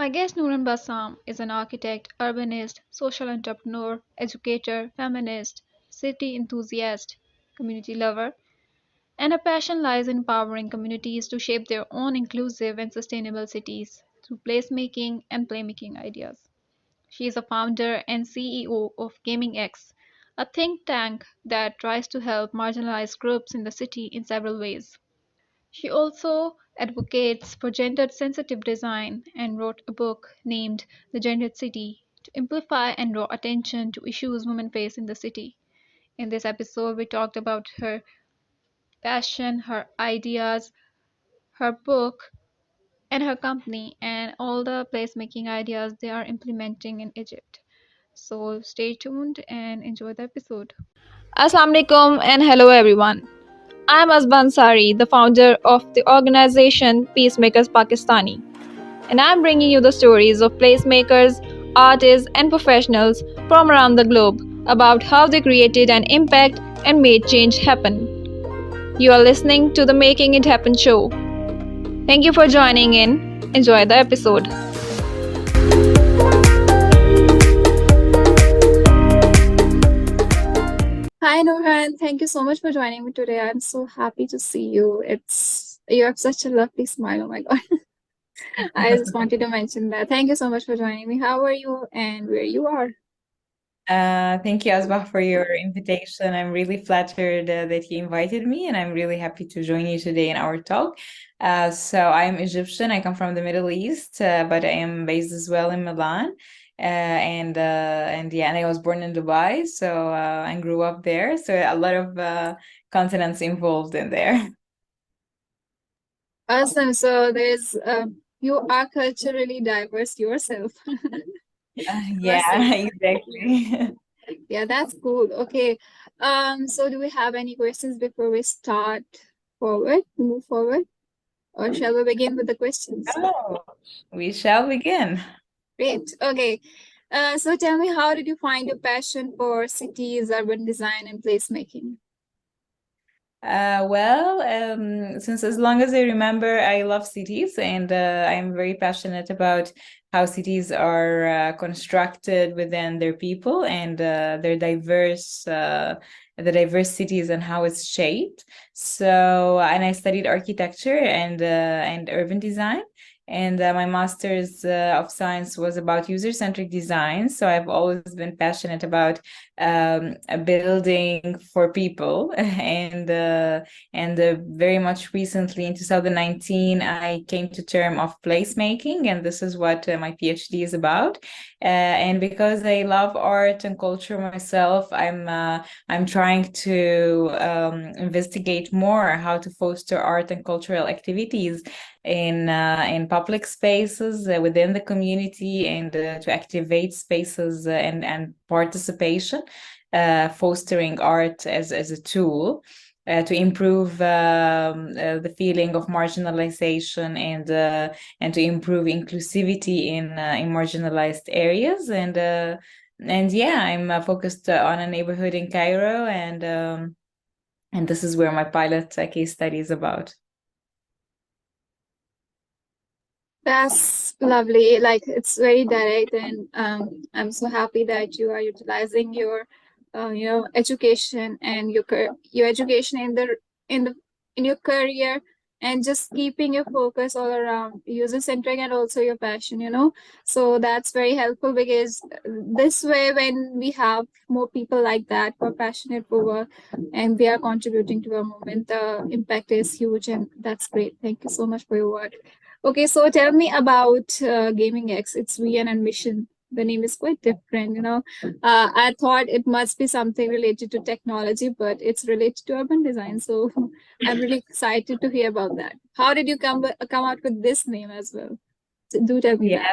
My guest Nourhan Bassam is an architect, urbanist, social entrepreneur, educator, feminist, city enthusiast, community lover, and her passion lies in empowering communities to shape their own inclusive and sustainable cities through placemaking and playmaking ideas. She is a founder and CEO of GamingX, a think tank that tries to help marginalized groups in the city in several ways. She also advocates for gender-sensitive design and wrote a book named The Gendered City to amplify and draw attention to issues women face in the city. In this episode, we talked about her passion, her ideas, her book, and her company, and all the placemaking ideas they are implementing in Egypt. So stay tuned and enjoy the episode. Assalamu alaikum and hello everyone. I'm Asban Sari, the founder of the organization Peacemakers Pakistani, and I'm bringing you the stories of placemakers, artists, and professionals from around the globe about how they created an impact and made change happen. You are listening to the Making It Happen show. Thank you for joining in. Enjoy the episode. Hi Nourhan, thank you so much for joining me today. I'm so happy to see you. You have such a lovely smile. Oh my god. I just wanted to mention that. Thank you so much for joining me. How are you and where you are? Thank you, Asbah, for your invitation. I'm really flattered that you invited me, and I'm really happy to join you today in our talk. So I'm Egyptian. I come from the Middle East, but I am based as well in Milan. And yeah, and I was born in Dubai, so I grew up there. So a lot of continents involved in there. Awesome. So you are culturally diverse yourself. Yeah, Must say. exactly. Yeah, that's cool. Okay. So do we have any questions before we move forward? Or shall we begin with the questions? Oh, we shall begin. Great. Okay. So tell me, how did you find your passion for cities, urban design, and placemaking? Since as long as I remember, I love cities and I'm very passionate about how cities are constructed within their people and the diverse cities and how it's shaped. So, and I studied architecture and urban design. And my master's of science was about user-centric design. So I've always been passionate about building for people and very much recently in 2019 I came to term of placemaking, and this is what my PhD is about. And because I love art and culture myself, I'm trying to investigate more how to foster art and cultural activities in public spaces within the community, and to activate spaces and participation, fostering art as a tool to improve the feeling of marginalization and to improve inclusivity in marginalized areas. And yeah, I'm focused on a neighborhood in Cairo, and this is where my pilot case study is about. That's lovely. Like it's very direct, and I'm so happy that you are utilizing your, education and your education in the in your career, and just keeping your focus all around user centric and also your passion. So that's very helpful because this way, when we have more people like that who are passionate for work and they are contributing to a movement, the impact is huge, and that's great. Thank you so much for your work. Okay, so tell me about GamingX, its vision and mission. The name is quite different, I thought it must be something related to technology, but it's related to urban design. So I'm really excited to hear about that. How did you come out with this name as well? So do tell me Yeah,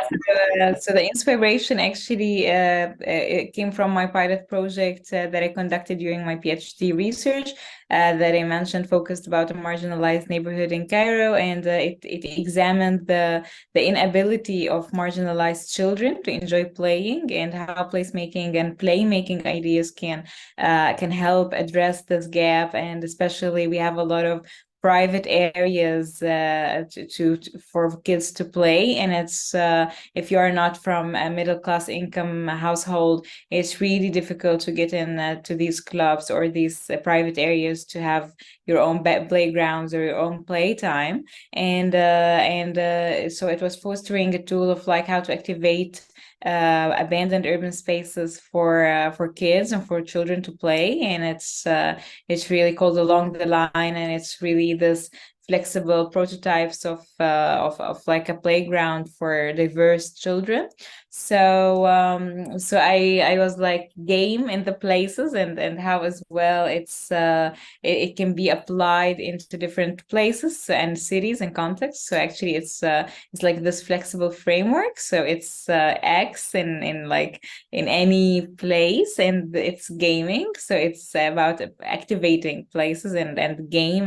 that. so the inspiration actually it came from my pilot project that I conducted during my PhD research that I mentioned, focused about a marginalized neighborhood in Cairo, and it examined the inability of marginalized children to enjoy playing, and how placemaking and playmaking ideas can help address this gap. And especially we have a lot of private areas for kids to play, and it's if you are not from a middle class income household, it's really difficult to get in to these clubs or these private areas to have your own playgrounds or your own playtime. And so it was fostering a tool of like how to activate abandoned urban spaces for kids and for children to play. And it's really called Along the Line, and it's really this flexible prototypes of like a playground for diverse children. So I was like game in the places, and how as well it can be applied into different places and cities and contexts. So actually it's like this flexible framework. So it's X in like in any place, and it's gaming. So it's about activating places and game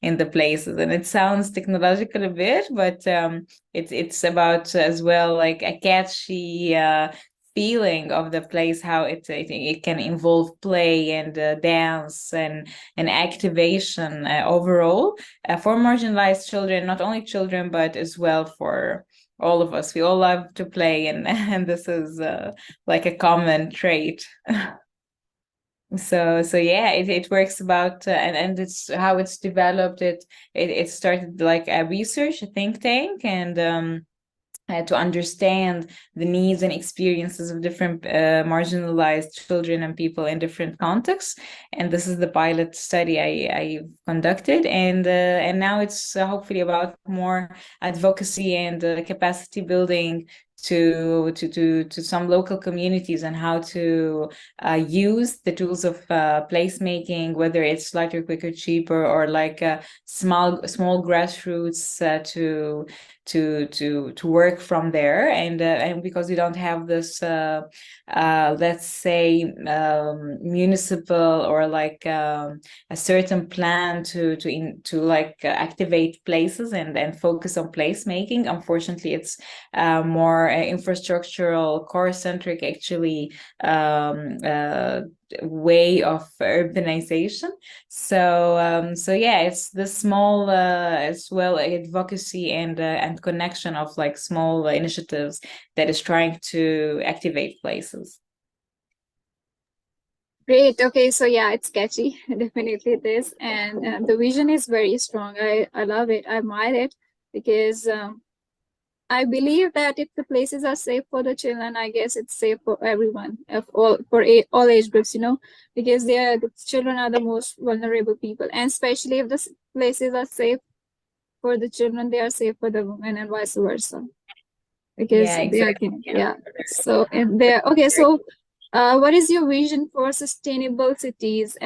in the places. And it sounds technological a bit, but it's about as well like a catchy feeling of the place, how it can involve play and dance and activation overall for marginalized children, not only children but as well for all of us. We all love to play, and and this is like a common trait. So yeah, it works about and it's how it's developed. It started like a research, a think tank, and to understand the needs and experiences of different marginalized children and people in different contexts. And this is the pilot study I conducted, and now it's hopefully about more advocacy and capacity building to some local communities, and how to use the tools of placemaking, whether it's lighter, quicker, cheaper, or like small grassroots to work from there. And because we don't have this let's say municipal or like a certain plan to like activate places and focus on placemaking, unfortunately it's more infrastructural core centric actually way of urbanization. So yeah, it's the small as well advocacy and connection of like small initiatives that is trying to activate places. Great. Okay. So yeah, it's catchy. Definitely it is. And the vision is very strong. I love it. I admire it because I believe that if the places are safe for the children, I guess it's safe for everyone, of all for all age groups, because the children are the most vulnerable people, and especially if the places are safe for the children, they are safe for the women, and vice versa, because Yeah, they are exactly. connected. Yeah. So and there. Okay. So, what is your vision for sustainable cities?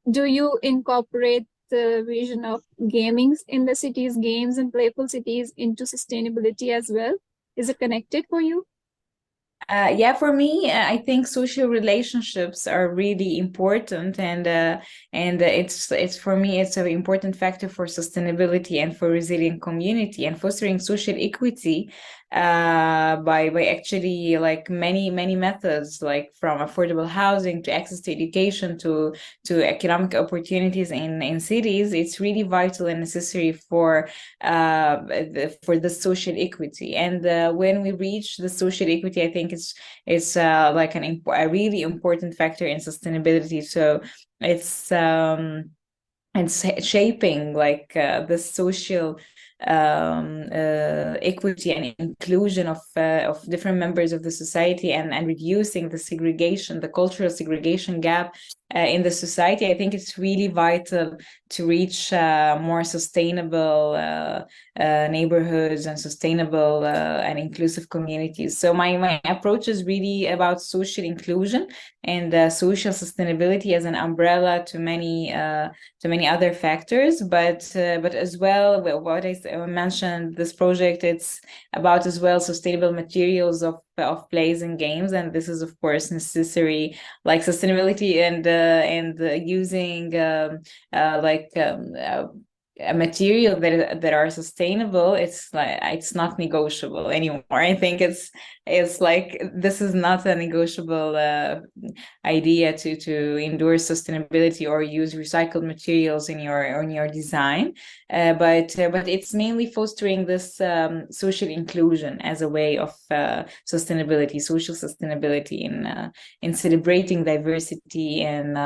Do you incorporate the vision of gaming in the cities, games and playful cities into sustainability as well? Is it connected for you? Yeah, for me, I think social relationships are really important, and it's for me it's an important factor for sustainability and for resilient community and fostering social equity by actually like many methods, like from affordable housing to access to education to economic opportunities in cities. It's really vital and necessary for the social equity. And when we reach the social equity, I think it's like a really important factor in sustainability. So it's shaping like the social equity and inclusion of different members of the society, and reducing the segregation, the cultural segregation gap in the society. I think it's really vital to reach more sustainable neighborhoods and sustainable and inclusive communities. So my approach is really about social inclusion and social sustainability as an umbrella to many other factors, but as well what I mentioned, this project, it's about as well sustainable materials of plays and games, and this is of course necessary, like sustainability and using like a material that are sustainable, it's like it's not negotiable anymore. I think it's like this is not a negotiable idea to endure sustainability or use recycled materials in your design. But it's mainly fostering this social inclusion as a way of sustainability, social sustainability in celebrating diversity and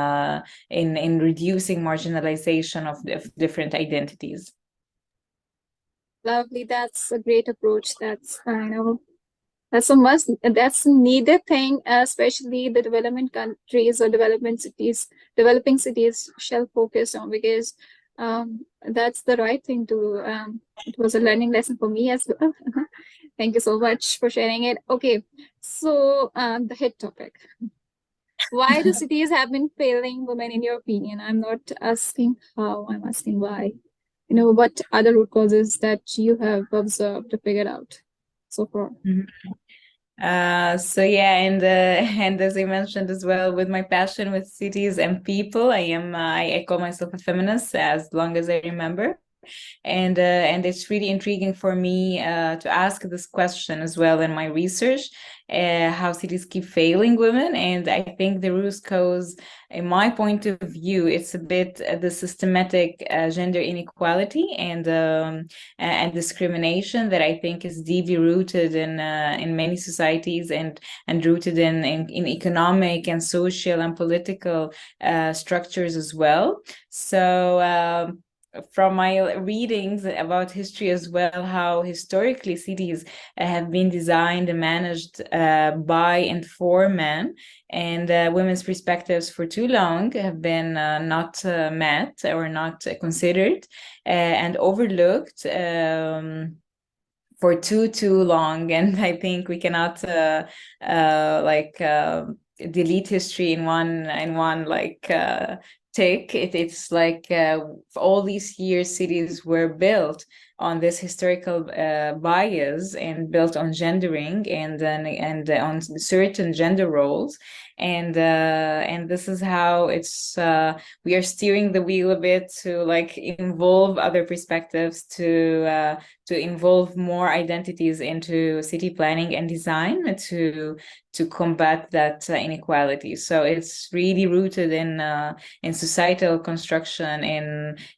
in reducing marginalization of different identities. Lovely. That's a great approach. That's that's a must. That's a needed thing, especially the development countries or developing cities shall focus on, because that's the right thing to do. It was a learning lesson for me as well. Thank you so much for sharing it. Okay, so the hit topic. Why do cities have been failing women, in your opinion? I'm not asking how, I'm asking why. What are the root causes that you have observed to figure out so far? Mhm. So yeah, and and as I mentioned as well, with my passion with cities and people, I call myself a feminist as long as I remember. And it's really intriguing for me to ask this question as well in my research, how cities keep failing women. And I think the root cause, in my point of view, it's a bit the systematic gender inequality and discrimination that I think is deeply rooted in many societies and rooted in economic and social and political structures as well. So from my readings about history as well, how historically cities have been designed and managed by and for men, and women's perspectives for too long have been not met or not considered and overlooked. For too long, and I think we cannot like delete history in one like take it. It's like all these years cities were built on this historical bias and built on gendering and on certain gender roles, and this is how it's we are steering the wheel a bit to like involve other perspectives, to involve more identities into city planning and design to combat that inequality. So it's really rooted in societal construction,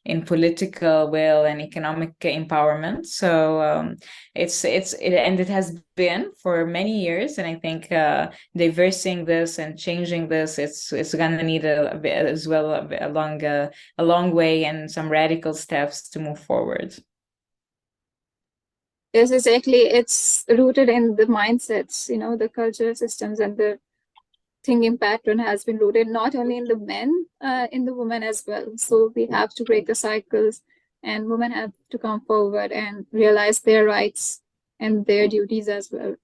in political will and economic empowerment. So and it has been for many years, and I think diversing this and changing this, it's gonna need a bit as well a long way and some radical steps to move forward. Yes, exactly. It's rooted in the mindsets, the cultural systems, and the thinking pattern has been rooted not only in the men, in the women as well. So we have to break the cycles, and women have to come forward and realize their rights and their duties as well.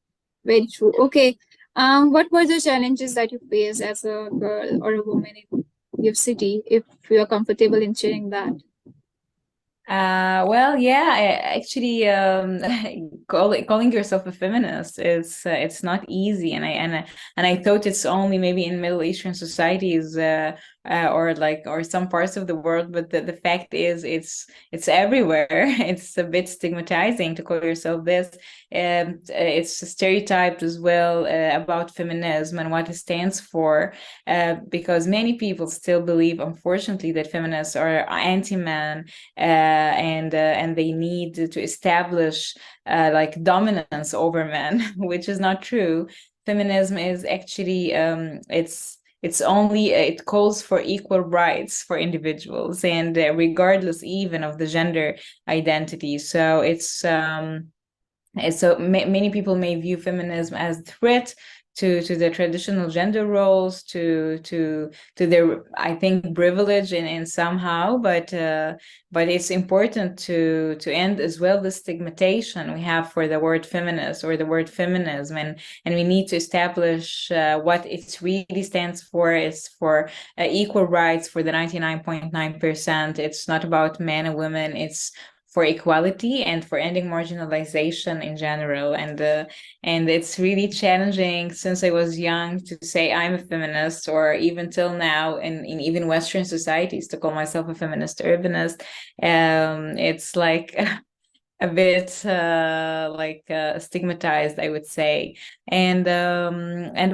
Very true. Okay. What were the challenges that you faced as a girl or a woman in your city, if you are comfortable in sharing that? Well, yeah, actually, calling yourself a feminist is it's not easy, and I thought it's only maybe in Middle Eastern societies or some parts of the world, but the fact is it's everywhere. It's a bit stigmatizing to call yourself this. And it's stereotyped as well about feminism and what it stands for, because many people still believe, unfortunately, that feminists are anti-man, and they need to establish like dominance over men, which is not true. Feminism is actually it's only it calls for equal rights for individuals, and regardless even of the gender identity. So many people may view feminism as a threat to the traditional gender roles, to their, I think, privilege in somehow. But it's important to end as well the stigmatization we have for the word feminist or the word feminism, and we need to establish what it really stands for. It's for equal rights for the 99.9%. It's not about men and women. It's for equality and for ending marginalization in general. And it's really challenging since I was young to say I'm a feminist, or even till now in even Western societies to call myself a feminist urbanist. It's like a bit stigmatized, I would say. And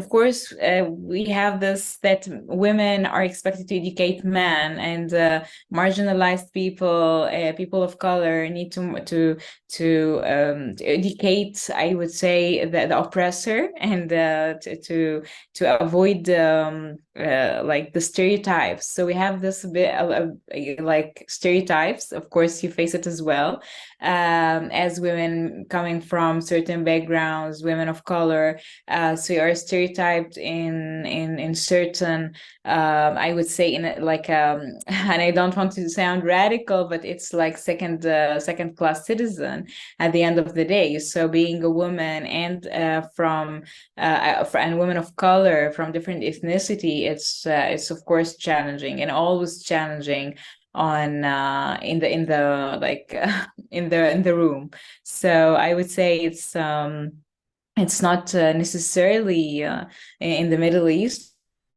of course, we have this that women are expected to educate men, and marginalized people, people of color, need to educate, I would say, the oppressor, and to avoid like the stereotypes. So we have this bit like stereotypes. Of course, you face it as well, as women coming from certain backgrounds, women of color. So you are stereotyped in certain, I would say, in like and I don't want to sound radical, but it's like second class citizen at the end of the day. So being a woman and and women of color from different ethnicity, it's of course challenging, and always challenging on in the like in the room. So I would say it's not necessarily in the Middle East.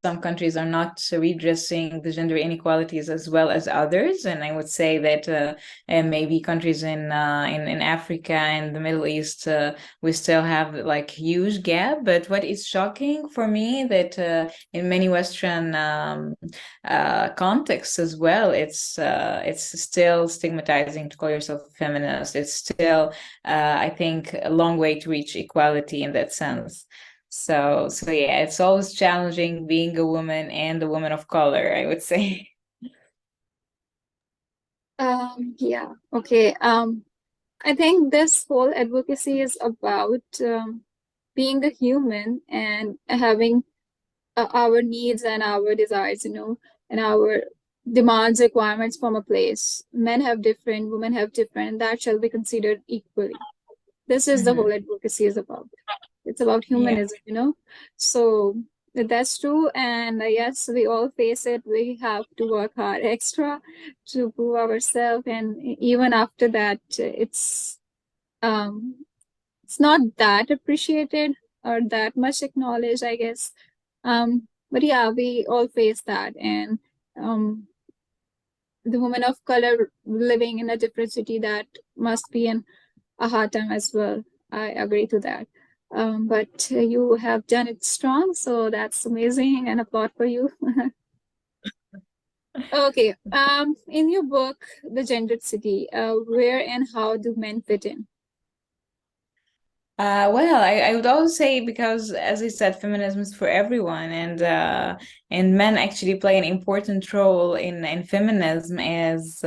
Some countries are not redressing the gender inequalities as well as others, and I would say that maybe countries in Africa and the Middle East, we still have like huge gap. But what is shocking for me, that in many Western contexts as well, it's still stigmatizing to call yourself a feminist. It's still, I think, a long way to reach equality in that sense. So yeah, it's always challenging being a woman and a woman of color, I would say. Yeah, okay. I think this whole advocacy is about being a human and having our needs and our desires, and our demands, requirements from a place. Men have different, women have different, and that shall be considered equally. This is the Mhm. whole advocacy is about. It's about Yeah. humanism. So that's true. And yes, we all face it. We have to work hard extra to prove ourselves. And even after that, um, it's not that appreciated or that much acknowledged, I guess. But yeah, we all face that. And the women of color living in a different city, that must be a hard time as well. I agree to that. But you have done it strong, so that's amazing, and applaud for you. Okay. In your book, The Gendered City, where and how do men fit in? Well, I would also say, because, as I said, feminism is for everyone, and men actually play an important role in feminism as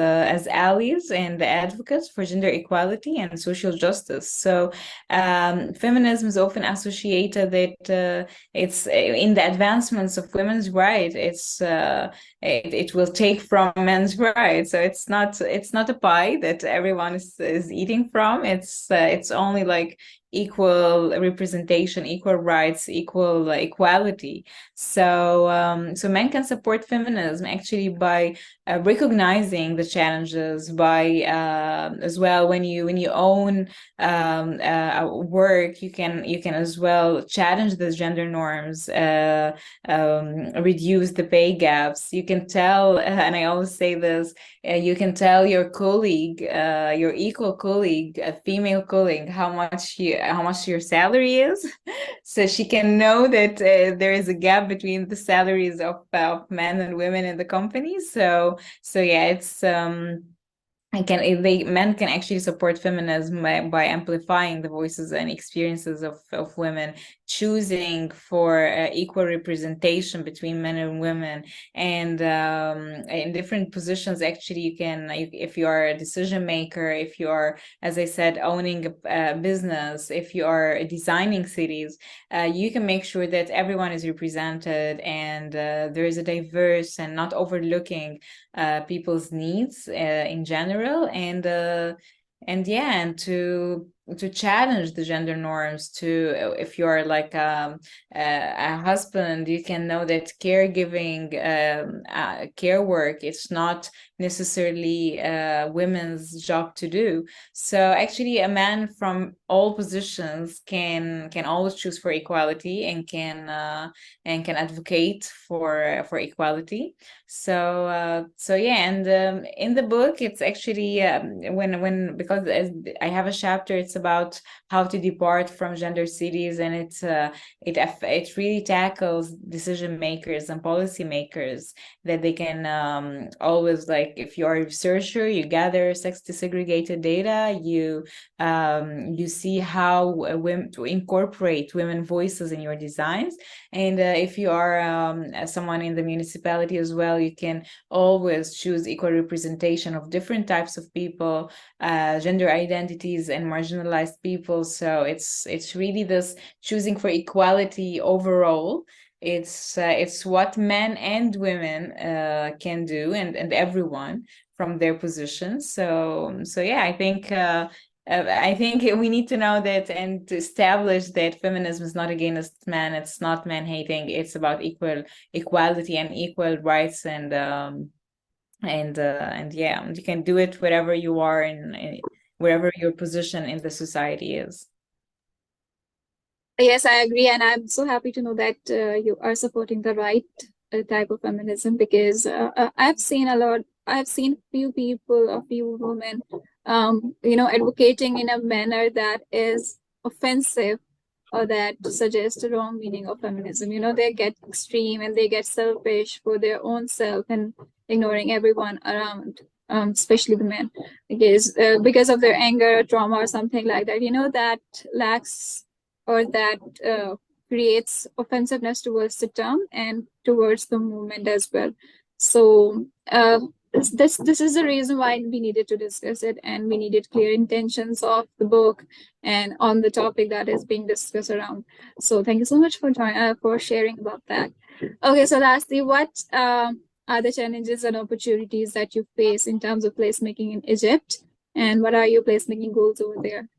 allies and advocates for gender equality and social justice. So, feminism is often associated that it's in the advancements of women's rights. It will take from men's rights. So it's not a pie that everyone is eating from. It's only like equal representation, equal rights, equal equality. So men can support feminism actually by recognizing the challenges, by as well, when you own work, you can as well challenge the gender norms, reduce the pay gaps. You can tell, and I always say this, you can tell your colleague, your equal colleague, a female colleague, how much your salary is, so she can know that there is a gap between the salaries of men and women in the company. So yeah, it's men can actually support feminism by amplifying the voices and experiences of women, choosing for equal representation between men and women, and in different positions. Actually, if you are a decision maker, if you are, as I said, owning a business, if you are designing cities, you can make sure that everyone is represented, and there is a diverse, and not overlooking people's needs in general, and yeah, and to challenge the gender norms. To If you're like a husband, you can know that caregiving, care work, it's not necessarily women's job to do. So actually, a man from all positions can always choose for equality and can advocate for equality. So yeah, and in the book, it's actually when because I have a chapter, it's about how to depart from gender cities, and it really tackles decision makers and policy makers that they can always, like, if you're a researcher, you gather sex desegregated data, you see how women to incorporate women voices in your designs, and if you are someone in the municipality as well, you can always choose equal representation of different types of people, gender identities, and marginalized people. So it's really this choosing for equality overall. It's what men and women can do, and everyone from their positions. So yeah, I think we need to know that and to establish that feminism is not against men. It's not man hating. It's about equality and equal rights, and yeah, you can do it wherever you are in wherever your position in the society is. Yes, I agree, and I'm so happy to know that you are supporting the right type of feminism because I've seen a lot. I've seen few people, a few women, advocating in a manner that is offensive or that suggests a wrong meaning of feminism. They get extreme and they get selfish for their own self and ignoring everyone around, especially the men, because of their anger or trauma or something like that. That lacks or that creates offensiveness towards the term and towards the movement as well. So this is the reason why we needed to discuss it, and we needed clear intentions of the book and on the topic that is being discussed around. So thank you so much for sharing about that. Okay, so lastly, what are the challenges and opportunities that you face in terms of placemaking in Egypt, and what are your placemaking goals over there?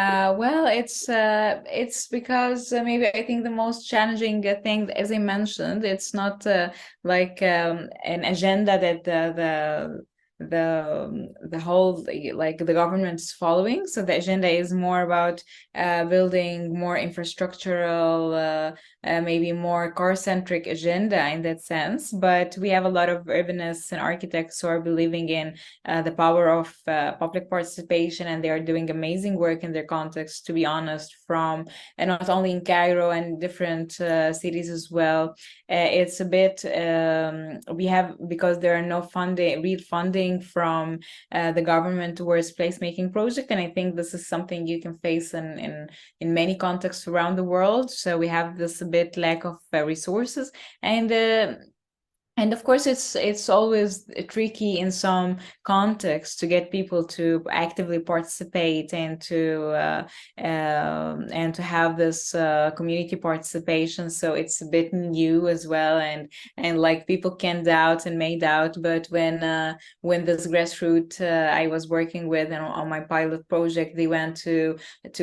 Well, it's because maybe I think the most challenging thing, as I mentioned, it's not like an agenda that the whole, like, the government is following. So the agenda is more about building more infrastructural, maybe more car-centric agenda in that sense. But we have a lot of urbanists and architects who are believing in the power of public participation, and they are doing amazing work in their context, to be honest, from and not only in Cairo and different cities as well. It's a bit we have, because there are no real funding from the government towards placemaking project, and I think this is something you can face in many contexts around the world. So we have this a bit lack of resources, and of course, it's always tricky in some contexts to get people to actively participate and to have this community participation. So it's a bit new as well, and like, people can doubt and may doubt. But when this grassroots I was working with and on my pilot project, they went to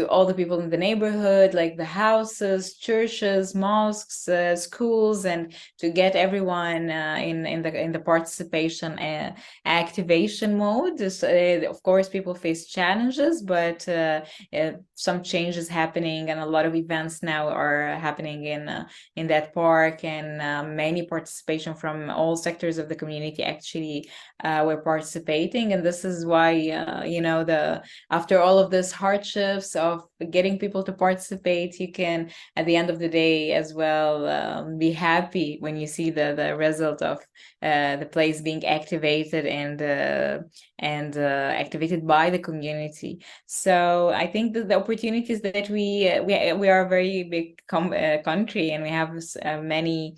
all the people in the neighborhood, like the houses, churches, mosques, schools, and to get everyone in the participation activation mode. Of course, people face challenges, but some changes happening, and a lot of events now are happening in that park, and many participation from all sectors of the community actually were participating. And this is why the after all of this hardships of getting people to participate, you can at the end of the day as well be happy when you see the result of the place being activated and activated by the community. So I think that the opportunities that we are a very big country, and we have many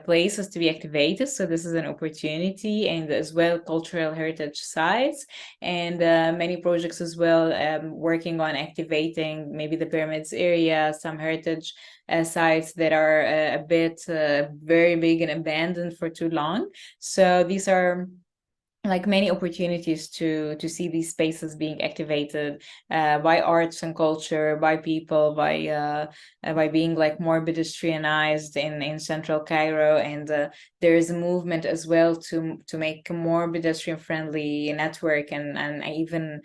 places to be activated. So this is an opportunity, and as well cultural heritage sites, and many projects as well working on activating maybe the pyramids area, some heritage sites that are a bit very big and abandoned for too long. So these are like many opportunities to see these spaces being activated by arts and culture, by people, by being like more pedestrianized in central Cairo. And there is a movement as well to make a more pedestrian friendly network, and even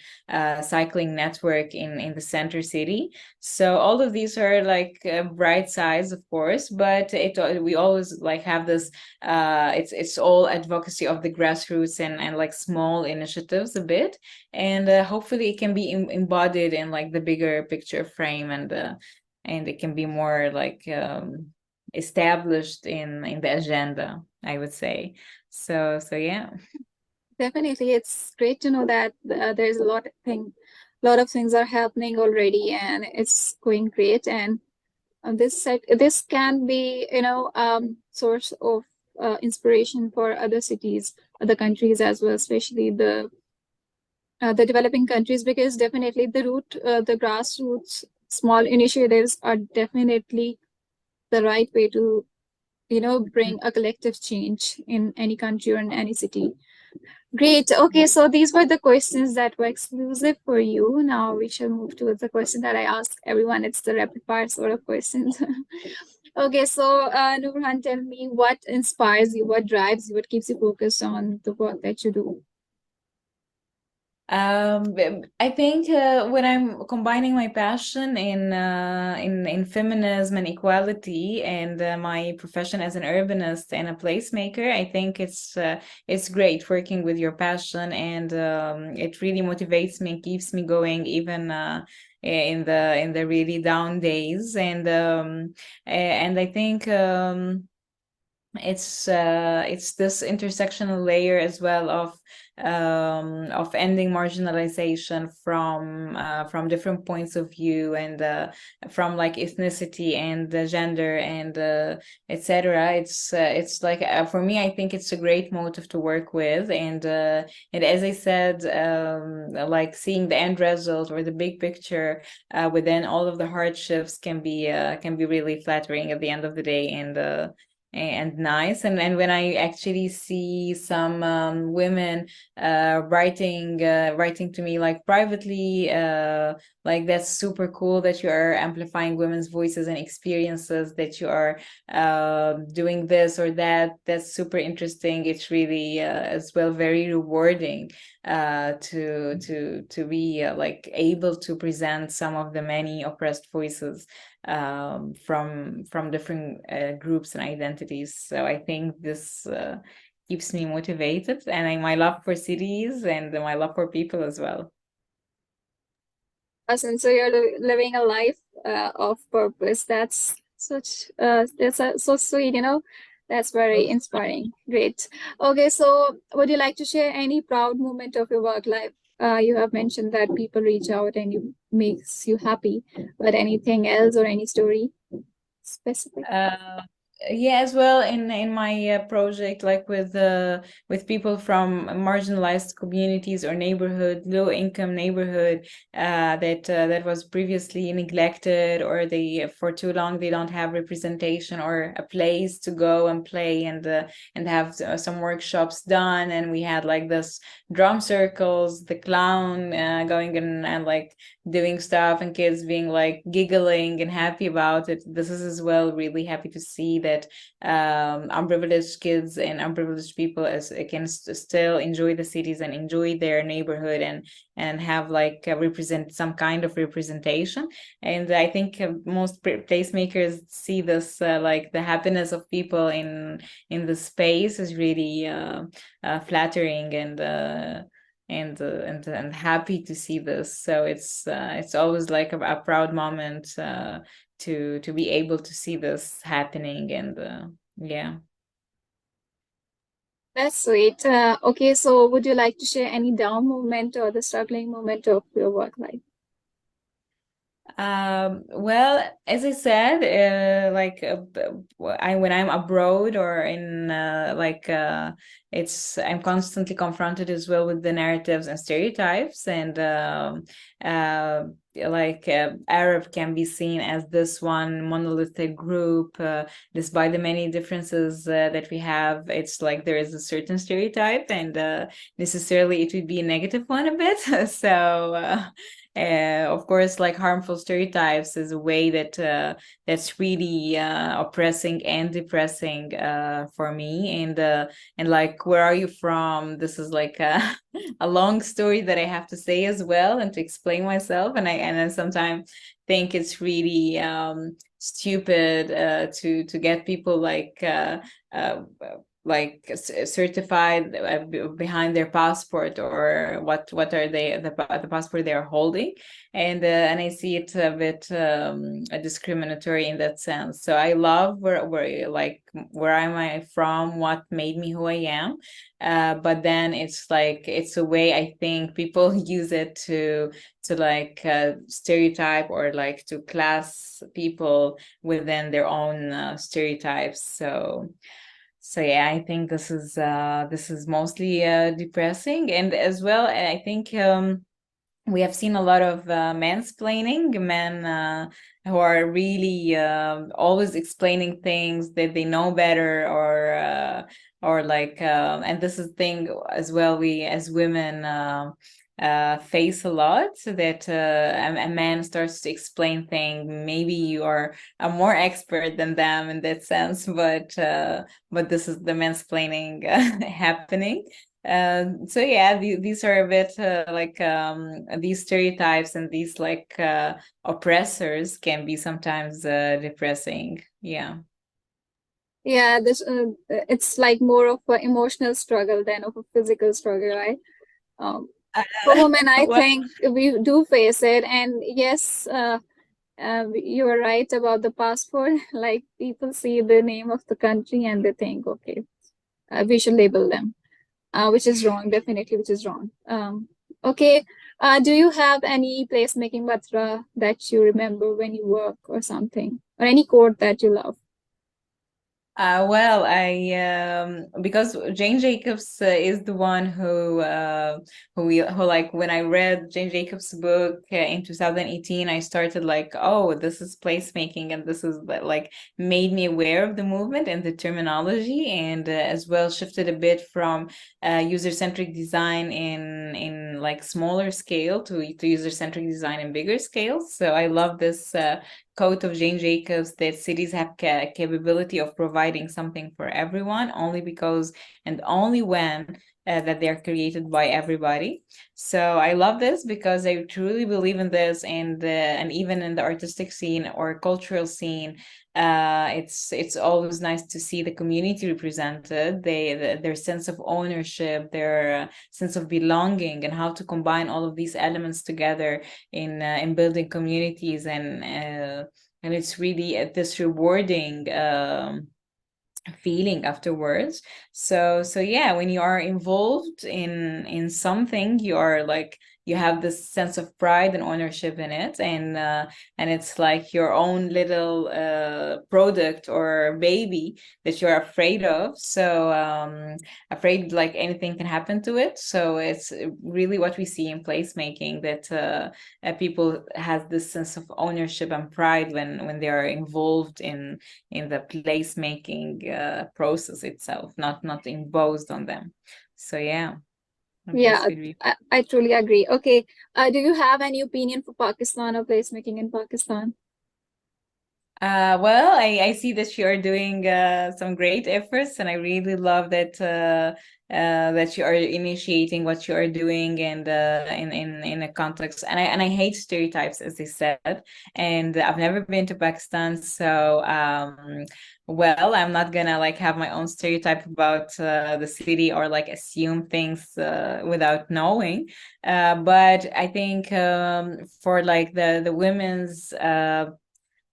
cycling network in the center city. So all of these are like bright sides, of course, but it we always like have this it's all advocacy of the grassroots, and like small initiatives a bit, and hopefully it can be embodied in like the bigger picture frame, and it can be more like established in the agenda, I would say. So yeah. Definitely, it's great to know that there's lot of things are happening already, and it's going great. And this can be, source of inspiration for other cities, other countries as well, especially the developing countries, because definitely the grassroots small initiatives are definitely the right way to bring a collective change in any country or in any city. Great. Okay, so these were the questions that were exclusive for you. Now we shall move to the question that I ask everyone. It's the rapid fire sort of questions. Okay, so Nourhan, tell me what inspires you, what drives you, what keeps you focused on the work that you do. I think when I'm combining my passion in feminism and equality, and my profession as an urbanist and a placemaker, I think it's great working with your passion, and it really motivates me and keeps me going, even in the really down days, and I think. It's this intersectional layer as well of ending marginalization from different points of view, and from like ethnicity and gender and etc. It's like for me, I think it's a great motive to work with, and as I said, like seeing the end result or the big picture within all of the hardships can be really flattering at the end of the day, and nice. And when I actually see some women writing to me like privately, like that's super cool that you are amplifying women's voices and experiences, that you are doing this or that. That's super interesting. It's really as well very rewarding to be like able to present some of the many oppressed voices from different groups and identities. So I think this keeps me motivated, and my love for cities and my love for people as well. Awesome. So you're living a life of purpose. That's so sweet, That's very inspiring. Great. Okay, so would you like to share any proud moment of your work life? You have mentioned that people reach out and you makes you happy, but anything else or any story specific? Uh, yeah, as well in my project, like with people from marginalized communities or neighborhood, low income neighborhood, that was previously neglected, or they for too long they don't have representation or a place to go and play, and have some workshops done. And we had like this drum circles, the clown going and like doing stuff, and kids being like giggling and happy about it. This is as well really happy to see that unprivileged kids and unprivileged people as can still enjoy the cities and enjoy their neighborhood, and have like represent some kind of representation. And I think most placemakers see this like the happiness of people in the space is really flattering, and happy to see this. So it's always like a proud moment to be able to see this happening, and yeah. That's sweet. Okay, so would you like to share any down moment or the struggling moment of your work life? Well, as I said, when I'm abroad or in I'm constantly confronted as well with the narratives and stereotypes, and uh, Arab can be seen as this one monolithic group. Despite the many differences that we have, it's like there is a certain stereotype, and necessarily it would be a negative one a bit. So. Of course, like harmful stereotypes is a way that that's really oppressing and depressing for me. And like, where are you from? This is like a long story that I have to say as well and to explain myself. And I sometimes think it's really stupid to get people uh, certified behind their passport, or what are they, the passport they are holding. And I see it a bit discriminatory in that sense. So I love where am I from, what made me who I am. But then it's like it's a way I think people use it to stereotype, or like to class people within their own stereotypes. So yeah, I think this is mostly depressing. And as well, I think we have seen a lot of mansplaining, men who are really always explaining things that they know better, or and this is thing as well, we as women face a lot, so that a man starts to explain things. Maybe you are a more expert than them in that sense, but this is the mansplaining happening. So yeah, these are a bit these stereotypes and these oppressors can be sometimes depressing. Yeah. Yeah, this it's like more of an emotional struggle than of a physical struggle, right? For women, I Well, think we do face it, and yes, you are right about the passport. Like people see the name of the country and they think, okay, we should label them, which is wrong, definitely, which is wrong. Okay, do you have any placemaking batra that you remember when you work or something, or any quote that you love? well, I because Jane Jacobs is the one who like, when I read Jane Jacobs' book in 2018, I started like, oh, this is placemaking, and this is like made me aware of the movement and the terminology, and as well shifted a bit from user-centric design in like smaller scale to user-centric design in bigger scale. So I love this quote of Jane Jacobs, that cities have capability of providing something for everyone only because and only when that they are created by everybody. So I love this because I truly believe in this, and even in the artistic scene or cultural scene, it's always nice to see the community represented, their sense of ownership, their sense of belonging, and how to combine all of these elements together in building communities. And it's really this rewarding feeling afterwards. So yeah, when you are involved in something, you are like, you have this sense of pride and ownership in it, and it's like your own little product or baby that you're afraid of. So afraid like anything can happen to it. So it's really what we see in placemaking, that people has this sense of ownership and pride when they are involved in the placemaking process itself, not imposed on them. So yeah, this Yeah, would be. I truly agree. Okay, do you have any opinion for Pakistan or placemaking in Pakistan? Well, I see that you are doing some great efforts, and I really love that you are initiating what you are doing, and in a context. And I hate stereotypes, as I said. And I've never been to Pakistan, so well, I'm not gonna like have my own stereotype about the city, or like assume things without knowing. But I think for like the women's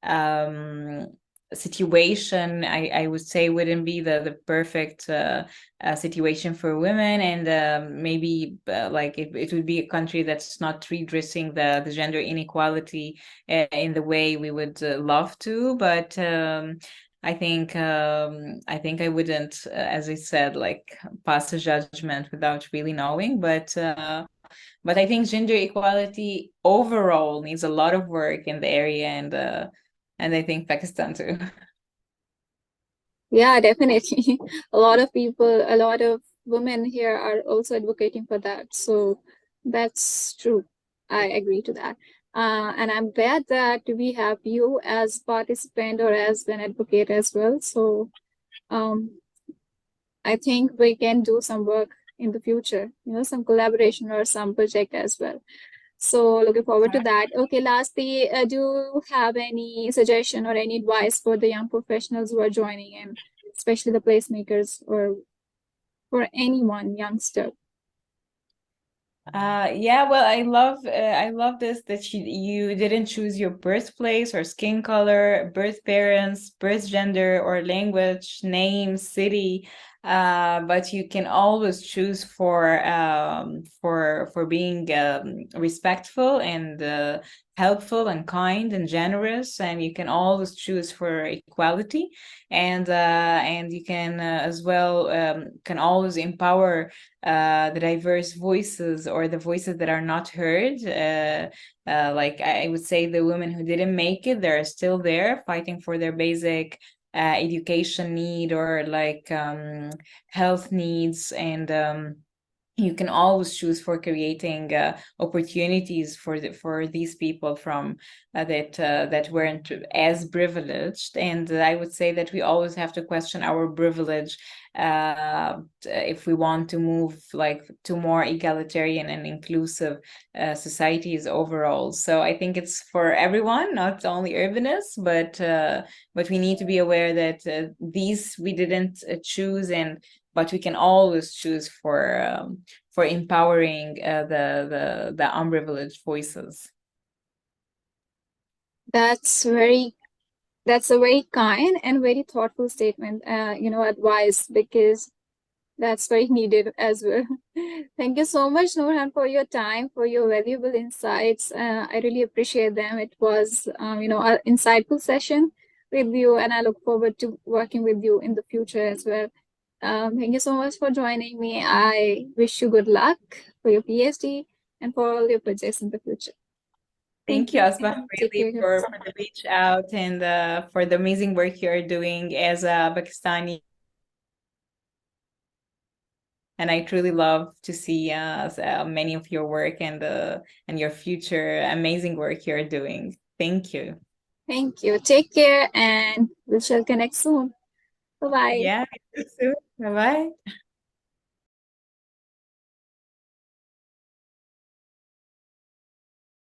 um situation, I would say, wouldn't be the perfect situation for women, and maybe like it would be a country that's not redressing the gender inequality in the way we would love to. But I think I wouldn't, as I said, like pass a judgment without really knowing. But I think gender equality overall needs a lot of work in the area, and I think Pakistan too. Yeah, definitely. A lot of people, a lot of women here are also advocating for that. So that's true. I agree to that. And I'm glad that we have you as participant or as an advocate as well. So um, I think we can do some work in the future, some collaboration or some project as well. So looking forward to that. Okay, lastly, do you have any suggestion or any advice for the young professionals who are joining in, especially the placemakers or for anyone youngster? Yeah, well, I love this that you didn't choose your birthplace or skin color, birth parents, birth gender or language, name, city, but you can always choose for being respectful and helpful and kind and generous, and you can always choose for equality, and you can as well can always empower the diverse voices or the voices that are not heard. Like I would say, the women who didn't make it, they're still there fighting for their basic education need or like health needs, and you can always choose for creating opportunities for these people from that weren't as privileged. And I would say that we always have to question our privilege if we want to move like to more egalitarian and inclusive societies overall. So I think it's for everyone, not only urbanists, but we need to be aware that these we didn't choose, and but we can always choose for empowering the unprivileged voices. That's very that's a very kind and very thoughtful statement, advice, because that's very needed as well. Thank you so much, Nourhan, for your time, for your valuable insights. I really appreciate them. It was, an insightful session with you, and I look forward to working with you in the future as well. Thank you so much for joining me. I wish you good luck for your PhD and for all your projects in the future. Thank Thank you, you, Asma, and take really care. for the reach out and for the amazing work you're doing as a Pakistani. And I truly love to see many of your work and your future amazing work you're doing. Thank you. Thank you. Take care, and we shall connect soon. Bye bye. Yeah, see you soon. Bye bye.